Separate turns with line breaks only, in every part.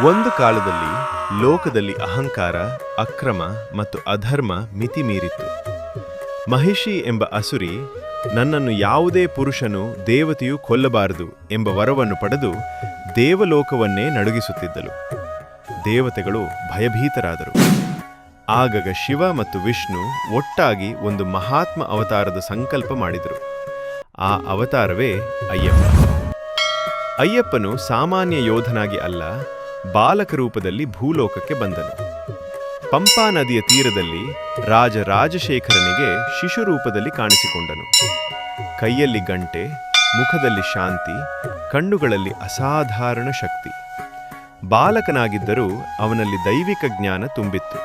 ಒಂದು ಕಾಲದಲ್ಲಿ ಲೋಕದಲ್ಲಿ ಅಹಂಕಾರ, ಅಕ್ರಮ ಮತ್ತು ಅಧರ್ಮ ಮಿತಿ ಮೀರಿತ್ತು. ಮಹಿಷಿ ಎಂಬ ಅಸುರಿ ನನ್ನನ್ನು ಯಾವುದೇ ಪುರುಷನು ದೇವತೆಯು ಕೊಲ್ಲಬಾರದು ಎಂಬ ವರವನ್ನು ಪಡೆದು ದೇವಲೋಕವನ್ನೇ ನಡುಗಿಸುತ್ತಿದ್ದಳು. ದೇವತೆಗಳು ಭಯಭೀತರಾದರು. ಆಗ ಶಿವ ಮತ್ತು ವಿಷ್ಣು ಒಟ್ಟಾಗಿ ಒಂದು ಮಹಾತ್ಮ ಅವತಾರದ ಸಂಕಲ್ಪ ಮಾಡಿದರು. ಆ ಅವತಾರವೇ ಅಯ್ಯಪ್ಪ. ಅಯ್ಯಪ್ಪನು ಸಾಮಾನ್ಯ ಯೋಧನಾಗಿ ಅಲ್ಲ, ಬಾಲಕ ರೂಪದಲ್ಲಿ ಭೂಲೋಕಕ್ಕೆ ಬಂದನು. ಪಂಪಾ ನದಿಯ ತೀರದಲ್ಲಿ ರಾಜ ರಾಜಶೇಖರನಿಗೆ ಶಿಶು ರೂಪದಲ್ಲಿ ಕಾಣಿಸಿಕೊಂಡನು. ಕೈಯಲ್ಲಿ ಗಂಟೆ, ಮುಖದಲ್ಲಿ ಶಾಂತಿ, ಕಣ್ಣುಗಳಲ್ಲಿ ಅಸಾಧಾರಣ ಶಕ್ತಿ. ಬಾಲಕನಾಗಿದ್ದರೂ ಅವನಲ್ಲಿ ದೈವಿಕ ಜ್ಞಾನ ತುಂಬಿತ್ತು.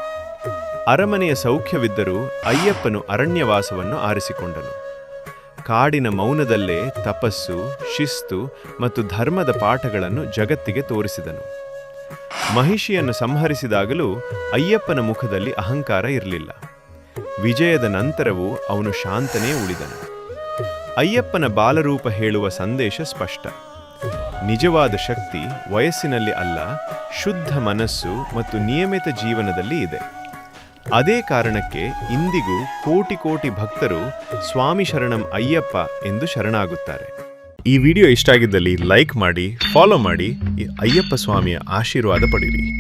ಅರಮನೆಯ ಸೌಖ್ಯವಿದ್ದರೂ ಅಯ್ಯಪ್ಪನು ಅರಣ್ಯವಾಸವನ್ನು ಆರಿಸಿಕೊಂಡನು. ಕಾಡಿನ ಮೌನದಲ್ಲೇ ತಪಸ್ಸು, ಶಿಸ್ತು ಮತ್ತು ಧರ್ಮದ ಪಾಠಗಳನ್ನು ಜಗತ್ತಿಗೆ ತೋರಿಸಿದನು. ಮಹಿಷಿಯನ್ನು ಸಂಹರಿಸಿದಾಗಲೂ ಅಯ್ಯಪ್ಪನ ಮುಖದಲ್ಲಿ ಅಹಂಕಾರ ಇರಲಿಲ್ಲ. ವಿಜಯದ ನಂತರವೂ ಅವನು ಶಾಂತನೇ ಉಳಿದನು. ಅಯ್ಯಪ್ಪನ ಬಾಲರೂಪ ಹೇಳುವ ಸಂದೇಶ ಸ್ಪಷ್ಟ. ನಿಜವಾದ ಶಕ್ತಿ ವಯಸ್ಸಿನಲ್ಲಿ ಅಲ್ಲ, ಶುದ್ಧ ಮನಸ್ಸು ಮತ್ತು ನಿಯಮಿತ ಜೀವನದಲ್ಲಿ ಇದೆ. ಅದೇ ಕಾರಣಕ್ಕೆ ಇಂದಿಗೂ ಕೋಟಿ ಕೋಟಿ ಭಕ್ತರು ಸ್ವಾಮಿ ಶರಣಂ ಅಯ್ಯಪ್ಪ ಎಂದು ಶರಣಾಗುತ್ತಾರೆ. ಈ ವಿಡಿಯೋ ಇಷ್ಟ ಆಗಿದ್ದಲ್ಲಿ ಲೈಕ್ ಮಾಡಿ, ಫಾಲೋ ಮಾಡಿ, ಈ ಅಯ್ಯಪ್ಪ ಸ್ವಾಮಿಯ ಆಶೀರ್ವಾದ ಪಡೆಯಿರಿ.